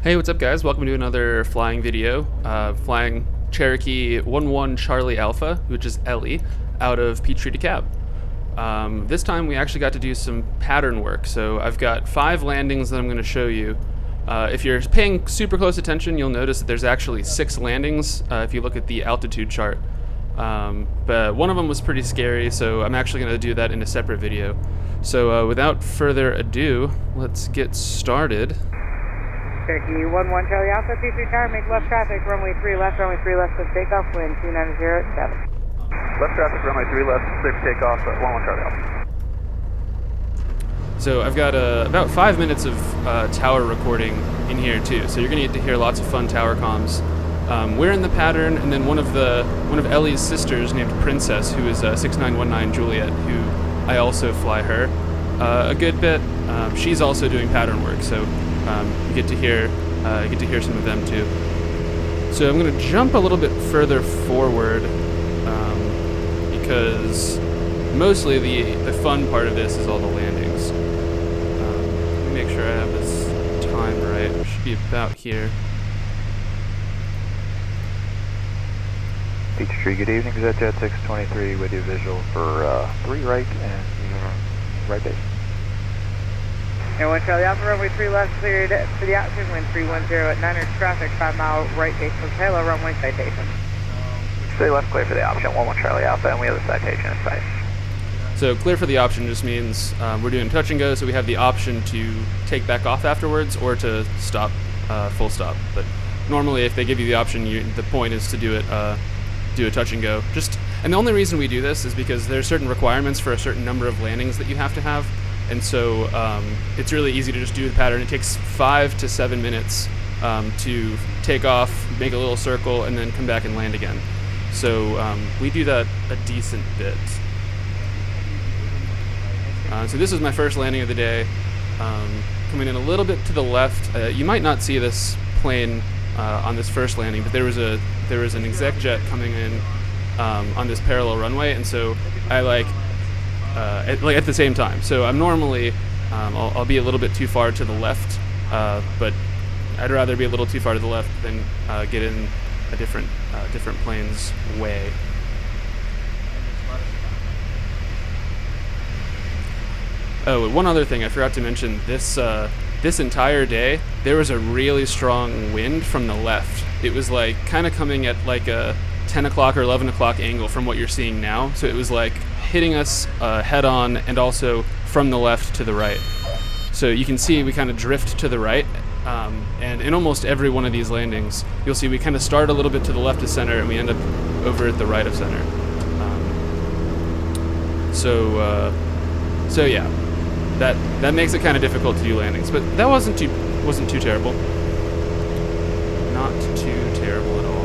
Hey, what's up guys? Welcome to another flying video. Flying Cherokee 11 Charlie Alpha, which is Ellie, out of Peachtree to Cab. This time we actually got to do some pattern work, so I've got 5 landings that I'm going to show you. If you're paying super close attention, you'll notice that there's actually 6 landings if you look at the altitude chart. But one of them was pretty scary, so I'm actually going to do that in a separate video. So without further ado, let's get started. Cherokee 11 Charlie Alpha, Peachtree Tower, make left traffic, runway 3 left with takeoff, wind 2907. Left traffic, runway 3 left, clear for takeoff, 11 Charlie Alpha. So I've got about 5 minutes of tower recording in here too, so you're gonna get to hear lots of fun tower comms. We're in the pattern, and then one of Ellie's sisters named Princess, who is 6919 Juliet, who I also fly her a good bit. She's also doing pattern work, so you get to hear some of them too. So I'm going to jump a little bit further forward because mostly the fun part of this is all the landings. Let me make sure I have this time right. It should be about here. Peachtree, good evening. Jet 623 with you visual for 3 right and right base. And 1 Charlie Alpha, runway 3 left, cleared for the option, wind 310 at 9er traffic, 5 mile right base from Taylor, runway citation. Stay left clear for the option, 11 Charlie Alpha, and we have a citation in sight. So clear for the option just means we're doing touch and go, so we have the option to take back off afterwards or to stop, full stop. But normally if they give you the option, the point is to do a touch and go. And the only reason we do this is because there are certain requirements for a certain number of landings that you have to have. And so it's really easy to just do the pattern. It takes 5 to 7 minutes to take off, make a little circle, and then come back and land again. So we do that a decent bit. So this is my first landing of the day. Coming in a little bit to the left. You might not see this plane on this first landing, but there was an exec jet coming in on this parallel runway, and so I at the same time. So I'm normally, I'll be a little bit too far to the left, but I'd rather be a little too far to the left than get in a different plane's way. Oh, one other thing I forgot to mention, this entire day, there was a really strong wind from the left. It was like kind of coming at like a 10 o'clock or 11 o'clock angle from what you're seeing now. So it was like hitting us head on and also from the left to the right. So you can see we kind of drift to the right, and in almost every one of these landings you'll see we kind of start a little bit to the left of center and we end up over at the right of center. So yeah, that makes it kind of difficult to do landings, but that wasn't too terrible. Not too terrible at all.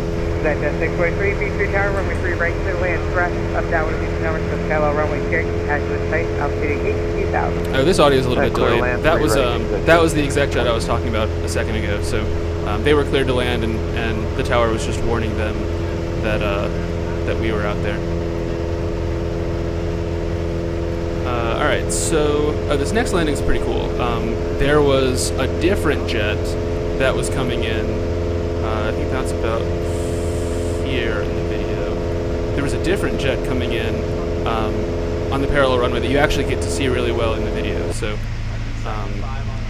Jet 623, Peachtree Tower, runway 3 right, clear land, thrust, up down with these numbers from Taylor, runway Cherokee, taxi with space, altitude 82,000. Oh, this audio is a little bit delayed. That was the exec jet I was talking about a second ago. So they were cleared to land, and the tower was just warning them that we were out there. All right, so this next landing is pretty cool. There was a different jet that was coming in. I think that's about here in the video. There was a different jet coming in on the parallel runway that you actually get to see really well in the video. So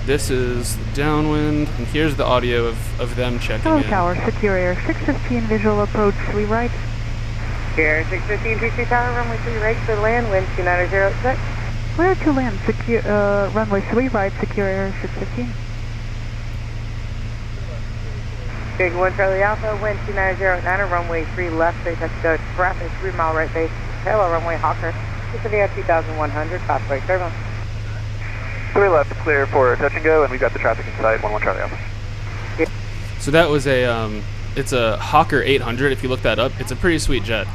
this is downwind, and here's the audio of them checking in. Tower, SecureAir 615, visual approach 3 right. Here, 615, Peachtree Tower, runway 3 right, clear land, wind 2906. Where to land? Runway 3 right, SecureAir 615. Big 1 Charlie Alpha, wind 2909, runway 3 left, straight touch go traffic, 3 mile right base, Taylor, runway Hawker, Pacific 2100, fast break turbulence. 3 left, clear for touch and go, and we've got the traffic in sight, 11 Charlie Alpha. Yeah. So that was it's a Hawker 800. If you look that up, it's a pretty sweet jet.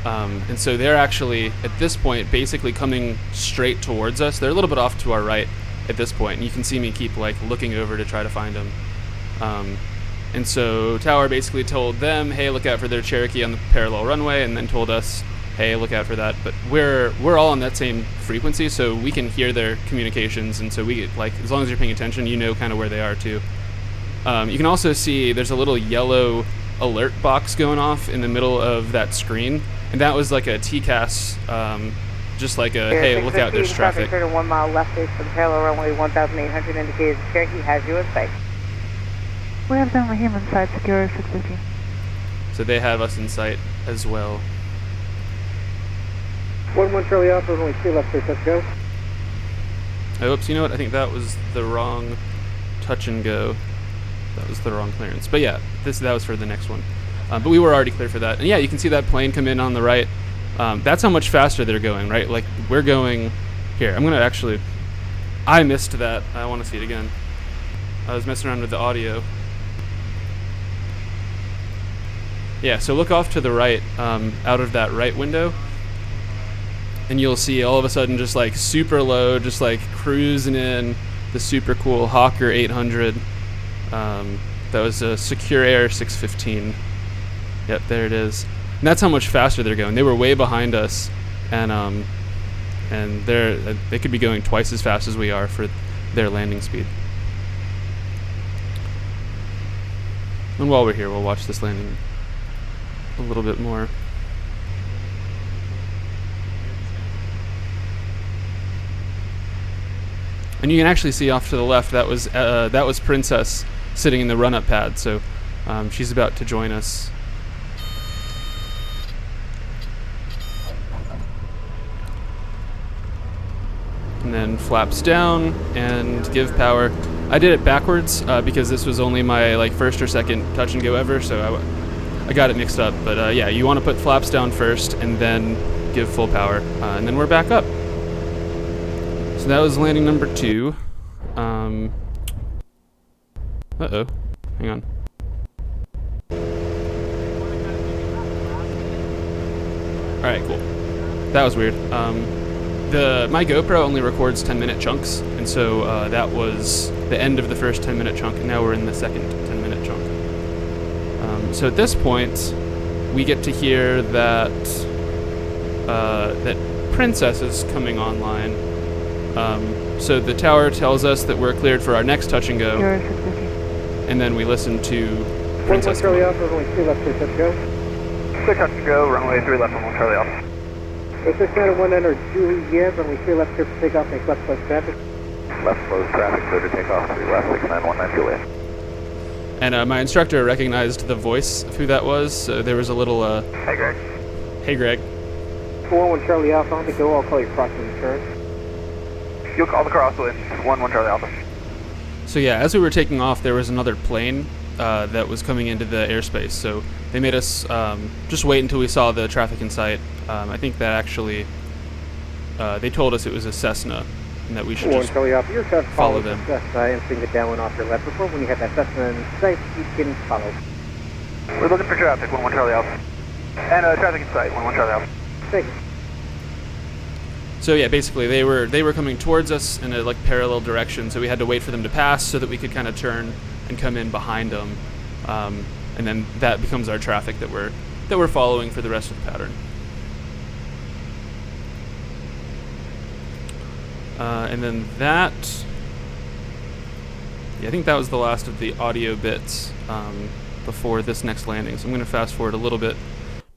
And so they're actually, at this point, basically coming straight towards us. They're a little bit off to our right at this point, and you can see me keep looking over to try to find them. And so Tower basically told them, hey, look out for their Cherokee on the parallel runway, and then told us, hey, look out for that. But we're all on that same frequency, so we can hear their communications, and so we, like, as long as you're paying attention, you know kind of where they are too. You can also see there's a little yellow alert box going off in the middle of that screen, and that was like a TCAS, just like a, hey, look out, there's traffic. 1 mile left base from Taylor runway 1800 indicated Cherokee has you in sight. We have them him inside SecureAir 650. So they have us in sight as well. 1-1 Charlie Alpha, runway 3 left base, let's go. Oh, oops, you know what? I think that was the wrong touch and go. That was the wrong clearance. But yeah, that was for the next one. But we were already clear for that. And yeah, you can see that plane come in on the right. That's how much faster they're going, right? Like, we're going... Here, I'm going to actually... I missed that. I want to see it again. I was messing around with the audio. Yeah, so look off to the right, out of that right window. And you'll see all of a sudden just like super low, just like cruising in the super cool Hawker 800. That was a SecureAir 615. Yep, there it is. And that's how much faster they're going. They were way behind us, and they could be going twice as fast as we are for their landing speed. And while we're here, we'll watch this landing a little bit more. And you can actually see off to the left that was Princess sitting in the run-up pad. So she's about to join us. And then flaps down and give power. I did it backwards because this was only my like first or second touch and go ever, so I got it mixed up. But yeah, you want to put flaps down first and then give full power, and then we're back up. So that was landing number 2. Uh-oh. Hang on. Alright, cool. That was weird. My GoPro only records 10-minute chunks, and so that was the end of the first 10-minute chunk, and now we're in the second 10-minute chunk. So at this point, we get to hear that that Princess is coming online. So the tower tells us that we're cleared for our next touch and go, and then we listen to Princess. 1-1 Charlie Alpha, runway 3 left, please, let's go. Clear touch and go, runway 3 left, 1 Charlie Alpha. 691 under Juliet, runway 3 left, clear for takeoff, make left close traffic. Left close traffic, clear to takeoff, 3 left, 6919 Juliet. And my instructor recognized the voice of who that was, so there was a little, Hey Greg. Hey Greg. 4-1 Charlie Alpha, on the go, I'll call you crossing insurance. You'll call the crosswind, 1-1 Charlie Alpha. So yeah, as we were taking off, there was another plane that was coming into the airspace. So they made us just wait until we saw the traffic in sight. I think that actually, they told us it was a Cessna, and that we should just Charlie Alpha, you're follow them. Cessna and swing it down off your left. Before when you have that Cessna in sight, you can follow. We're looking for traffic, 1-1 Charlie Alpha. And traffic in sight, 1-1 Charlie Alpha. Thank you. So yeah, basically they were coming towards us in a like parallel direction, so we had to wait for them to pass so that we could kind of turn and come in behind them, and then that becomes our traffic that we're following for the rest of the pattern. And then that, yeah, I think that was the last of the audio bits before this next landing. So I'm going to fast forward a little bit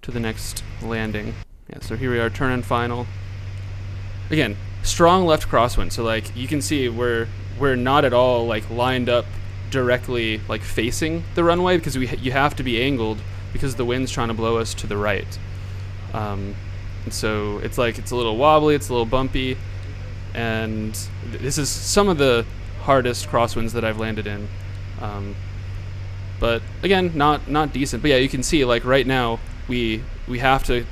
to the next landing. Yeah, so here we are, turn and final. Again, strong left crosswind. So like you can see we're not at all like lined up directly like facing the runway, because you have to be angled because the wind's trying to blow us to the right. And so it's like it's a little wobbly, it's a little bumpy, and this is some of the hardest crosswinds that I've landed in. But again, not decent. But yeah, you can see like right now we have to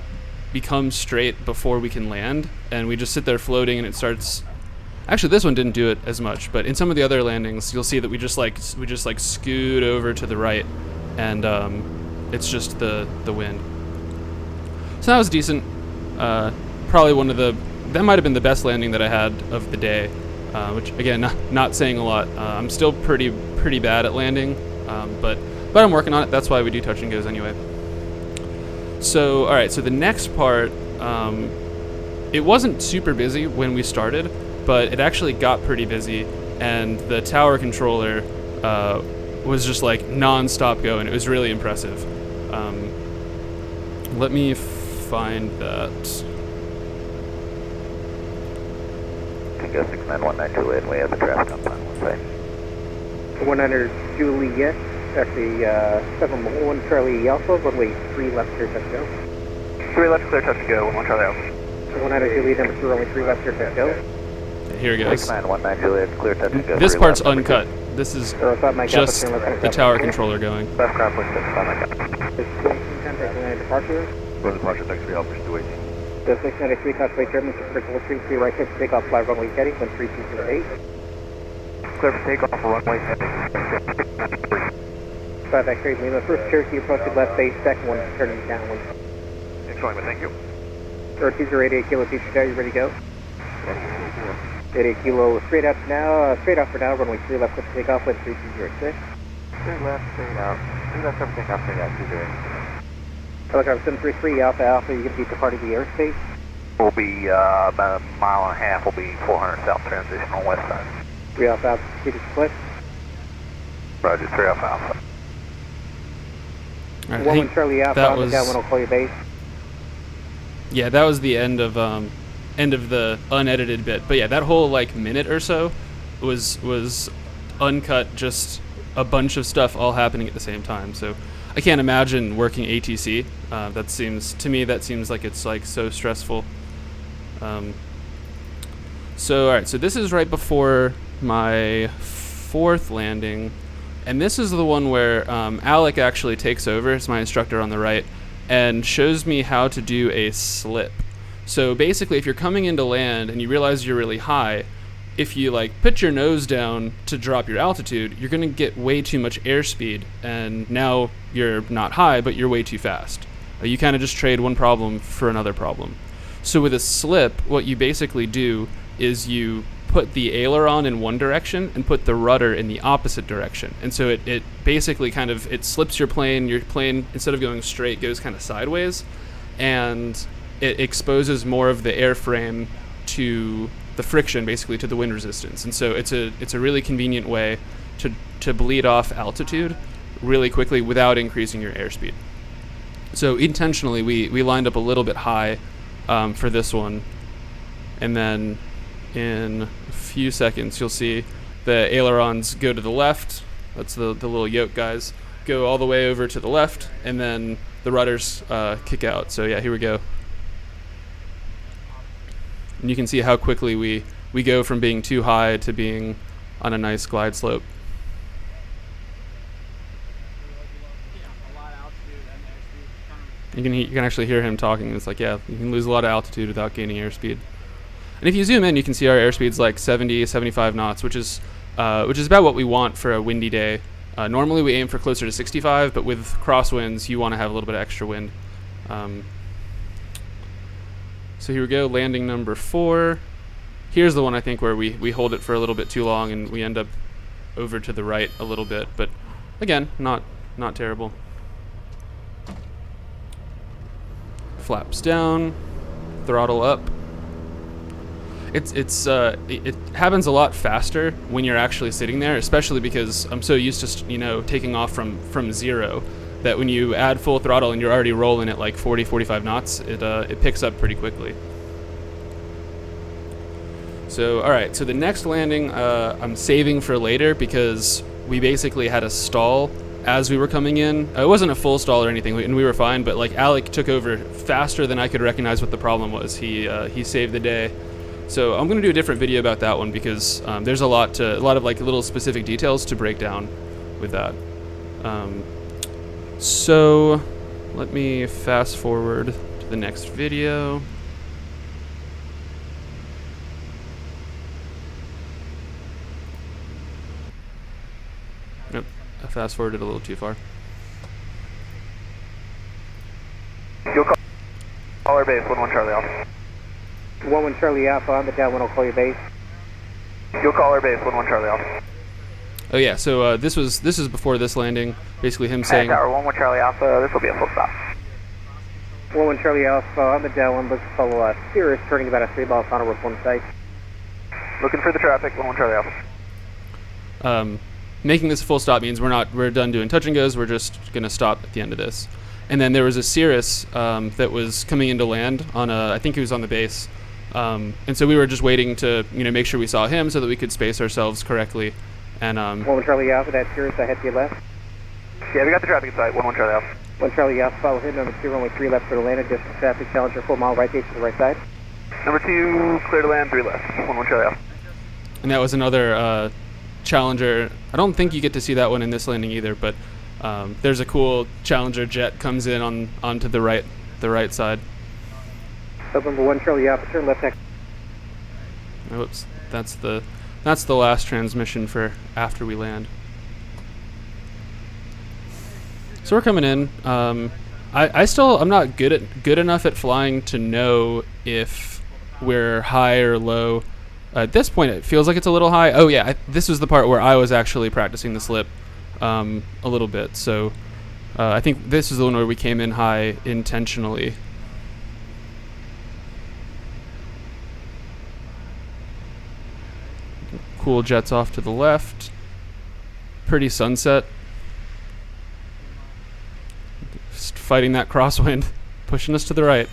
become straight before we can land, and we just sit there floating, and it starts. Actually, this one didn't do it as much, but in some of the other landings, you'll see that we just like scoot over to the right, and it's just the wind. So that was decent. Probably that might have been the best landing that I had of the day, which again, not saying a lot. I'm still pretty bad at landing, but I'm working on it. That's why we do touch and goes anyway. So, all right, so the next part, it wasn't super busy when we started, but it actually got pretty busy, and the tower controller was just like non-stop going. It was really impressive. Let me find that. Tango 6919 Juliet, we have the traffic on plan 1 100 Juliet, actually 711 Charlie Alpha, runway 3 left, clear touch go. 3 left, clear touch to go, 11 Charlie Alpha. 100 Juliet, number 2, runway 3 left, clear touch go. Here it goes. 6919 Juliet, clear touch to go. This 3 part's left, uncut. This is just the tower controller going. Left ground point 6, 5 Mike. Departure. Road departure, thanks for your help, pursuit 18. The 693 Conway German, Crystal 3 right head, takeoff, fly runway heading, 13208. Clear for takeoff for runway heading. 5 X-ray, Lima, first Cherokee approaching left base, second one turning downwind. Showing me, thank you. Cherokee 088 Kilo, Teacher Tower, you ready to go? 88 Kilo, straight up now, straight off for now, runway 3 left, clear for takeoff, 13206. Straight left, straight out. 3 left, everything up, straight out, 2 Helicopter 733 Alpha Alpha, you're going to be departing the airspace. Will be about a mile and a half, will be 400 south transition on west side. 3 Alpha Alpha, proceed to split. Roger, 3 Alpha Alpha. All right, I 1 think Charlie Alpha, that on the was, downwind, will call your base. yeah, that was the end of the unedited bit. But yeah, that whole like minute or so was uncut, just a bunch of stuff all happening at the same time. So I can't imagine working ATC. That seems like it's like so stressful. So all right, so this is right before my 4th landing, and this is the one where Alec actually takes over. It's my instructor on the right, and shows me how to do a slip. So basically, if you're coming into land and you realize you're really high, if you like put your nose down to drop your altitude, you're gonna get way too much airspeed, and now you're not high, but you're way too fast. You kind of just trade one problem for another problem. So with a slip, what you basically do is you put the aileron in one direction and put the rudder in the opposite direction. And so it basically kind of, it slips your plane instead of going straight, goes kind of sideways, and it exposes more of the airframe to the friction, basically to the wind resistance. And so it's a really convenient way to bleed off altitude really quickly without increasing your airspeed. So intentionally we lined up a little bit high for this one, and then in a few seconds you'll see the ailerons go to the left. That's the little yoke guys go all the way over to the left, and then the rudders kick out. So yeah, here we go. And you can see how quickly we go from being too high to being on a nice glide slope. You can actually hear him talking. It's like, yeah, you can lose a lot of altitude without gaining airspeed. And if you zoom in, you can see our airspeed's like 70, 75 knots, which is about what we want for a windy day. Normally we aim for closer to 65, but with crosswinds, you want to have a little bit of extra wind. So here we go, landing number 4. Here's the one I think where we hold it for a little bit too long and we end up over to the right a little bit, but again, not terrible. Flaps down, throttle up. It happens a lot faster when you're actually sitting there, especially because I'm so used to taking off from 0, that when you add full throttle and you're already rolling at like 40-45 knots, it picks up pretty quickly. So all right, so the next landing I'm saving for later because we basically had a stall as we were coming in. It wasn't a full stall or anything, and we were fine, but like Alec took over faster than I could recognize what the problem was. He saved the day. So I'm going to do a different video about that one because there's a lot of like little specific details to break down with that. So let me fast forward to the next video. Yep, I fast forwarded a little too far. You'll call our base, 11 Charlie Alpha. 11 Charlie Alpha, on the downwind, will call your base. You'll call our base, 11 Charlie Alpha. Oh yeah, so this is before this landing. Basically him saying. Tower 11 Charlie Alpha, this will be a full stop. 11 Charlie Alpha, on the downwind, looks to follow Sirius, turning about a 3 mile final report site. Looking for the traffic, 11 Charlie Alpha. making this a full stop means we're done doing touch and goes. We're just gonna stop at the end of this. And then there was a Cirrus that was coming into land on I think he was on the base. And so we were just waiting to make sure we saw him so that we could space ourselves correctly. And 1 Charlie Alpha, that Cirrus ahead to your left. Yeah, we got the traffic in sight. 1 Charlie Alpha. 1 Charlie Alpha, follow him. Number 2, runway 3 left for Atlanta, distance traffic, Challenger, 4 mile right base to the right side. Number 2, clear to land, 3 left. 1 Charlie Alpha. And that was another Challenger. I don't think you get to see that one in this landing either, but there's a cool Challenger jet comes in onto the right side. Number 1 Charlie Alpha, turn left taxi. Whoops, that's the last transmission for after we land. So we're coming in. I'm not good enough at flying to know if we're high or low. At this point, it feels like it's a little high. Oh yeah, this was the part where I was actually practicing the slip a little bit. So I think this is the one where we came in high intentionally. Cool jets off to the left. Pretty sunset. Just fighting that crosswind, pushing us to the right.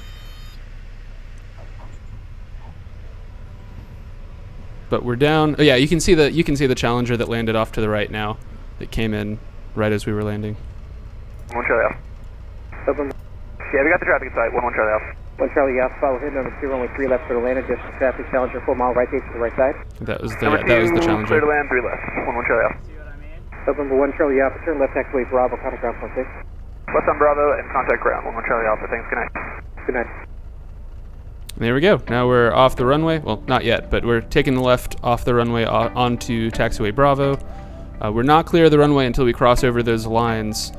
But we're down. Oh yeah, you can see the Challenger that landed off to the right now. It came in right as we were landing. 1 Charlie Alpha. Open. Yeah, we got the traffic in sight. 1 Charlie Alpha. 1 Charlie Alpha, follow him. Number 2, runway 3 left for Atlanta, distance traffic, Challenger, 4 mile right base to the right side. That was the Clear Challenger. to land, 3 left. 1 Charlie Alpha. Open for 1 Charlie Alpha, turn left taxiway Bravo, contact ground point 6. West on Bravo and contact ground. 1 Charlie Alpha. Thanks. Good night. Good night. There we go. Now we're off the runway. Well, not yet, but we're taking the left off the runway onto taxiway Bravo. We're not clear of the runway until we cross over those lines,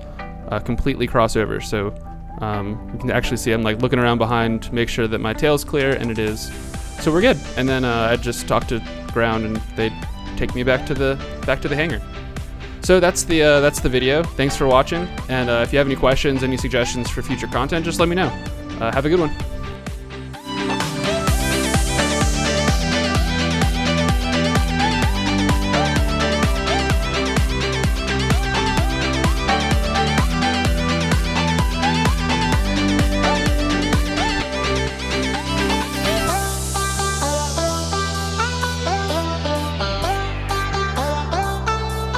completely cross over. So you can actually see I'm like looking around behind to make sure that my tail's clear, and it is. So we're good. And then I just talked to ground, and they take me back to the hangar. So that's the video. Thanks for watching. And if you have any questions, any suggestions for future content, just let me know. Have a good one.